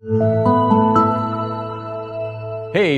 Hey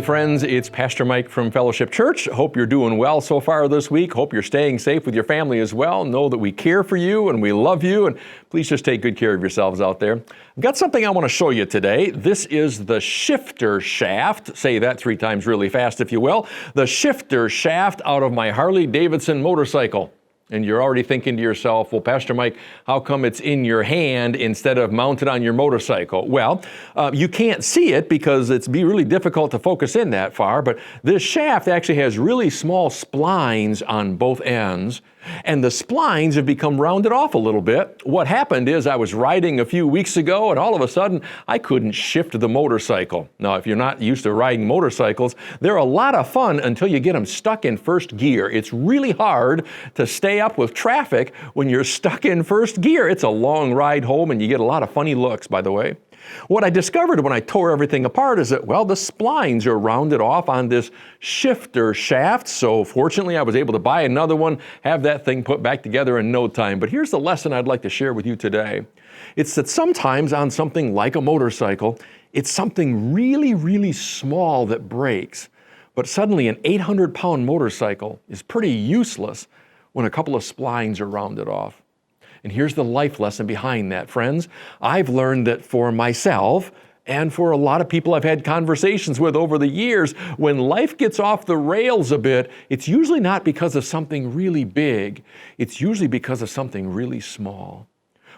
friends, it's Pastor Mike from Fellowship Church. Hope you're doing well so far this week. Hope you're staying safe with your family as well. Know that we care for you and we love you, and please just take good care of yourselves out there. I've got something I want to show you today. This is the shifter shaft. Say that 3 times really fast if you will. The shifter shaft out of my Harley Davidson motorcycle. And you're already thinking to yourself, well, Pastor Mike, how come it's in your hand instead of mounted on your motorcycle? Well, you can't see it because it'd be really difficult to focus in that far, but this shaft actually has really small splines on both ends, and the splines have become rounded off a little bit. What happened is I was riding a few weeks ago, and all of a sudden, I couldn't shift the motorcycle. Now, if you're not used to riding motorcycles, they're a lot of fun until you get them stuck in first gear. It's really hard to stay up with traffic when you're stuck in first gear. It's a long ride home, and you get a lot of funny looks, by the way. What I discovered when I tore everything apart is that, well, the splines are rounded off on this shifter shaft. So fortunately, I was able to buy another one, have that thing put back together in no time. But here's the lesson I'd like to share with you today. It's that sometimes on something like a motorcycle, it's something really, really small that breaks. But suddenly an 800-pound motorcycle is pretty useless when a couple of splines are rounded off. And here's the life lesson behind that, friends. I've learned that for myself and for a lot of people I've had conversations with over the years, when life gets off the rails a bit, it's usually not because of something really big. It's usually because of something really small.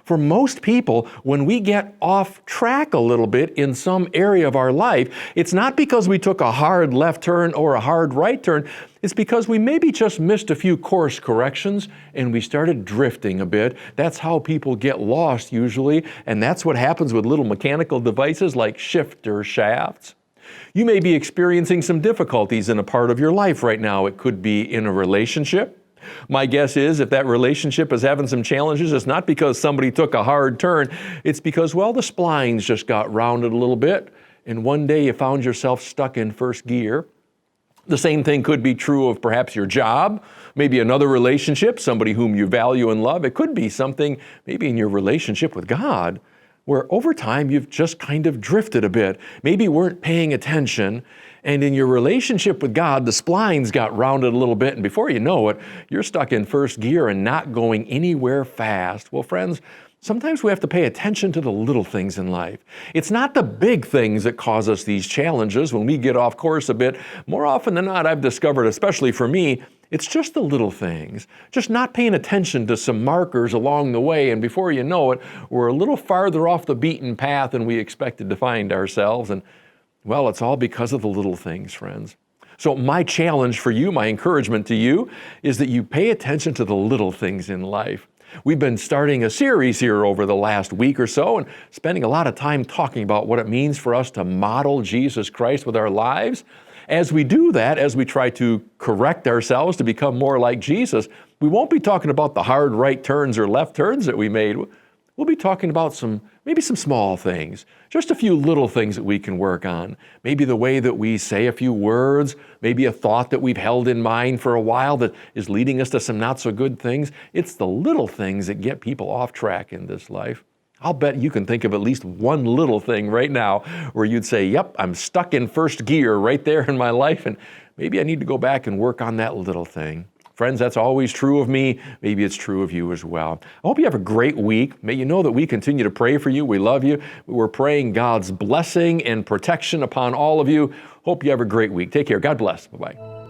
For most people, when we get off track a little bit in some area of our life, it's not because we took a hard left turn or a hard right turn. It's because we maybe just missed a few course corrections and we started drifting a bit. That's how people get lost usually, and that's what happens with little mechanical devices like shifter shafts. You may be experiencing some difficulties in a part of your life right now. It could be in a relationship. My guess is if that relationship is having some challenges, it's not because somebody took a hard turn. It's because, well, the splines just got rounded a little bit, and one day you found yourself stuck in first gear. The same thing could be true of perhaps your job, maybe another relationship, somebody whom you value and love. It could be something maybe in your relationship with God, where over time you've just kind of drifted a bit, maybe weren't paying attention, and in your relationship with God, the splines got rounded a little bit, and before you know it, you're stuck in first gear and not going anywhere fast. Well, friends, sometimes we have to pay attention to the little things in life. It's not the big things that cause us these challenges when we get off course a bit. More often than not, I've discovered, especially for me, it's just the little things, just not paying attention to some markers along the way, and before you know it, we're a little farther off the beaten path than we expected to find ourselves, and well, it's all because of the little things, friends. So my challenge for you, my encouragement to you, is that you pay attention to the little things in life. We've been starting a series here over the last week or so and spending a lot of time talking about what it means for us to model Jesus Christ with our lives. As we do that, as we try to correct ourselves to become more like Jesus, we won't be talking about the hard right turns or left turns that we made. We'll be talking about maybe some small things, just a few little things that we can work on. Maybe the way that we say a few words, maybe a thought that we've held in mind for a while that is leading us to some not so good things. It's the little things that get people off track in this life. I'll bet you can think of at least one little thing right now where you'd say, yep, I'm stuck in first gear right there in my life, and maybe I need to go back and work on that little thing. Friends, that's always true of me. Maybe it's true of you as well. I hope you have a great week. May you know that we continue to pray for you. We love you. We're praying God's blessing and protection upon all of you. Hope you have a great week. Take care. God bless. Bye-bye.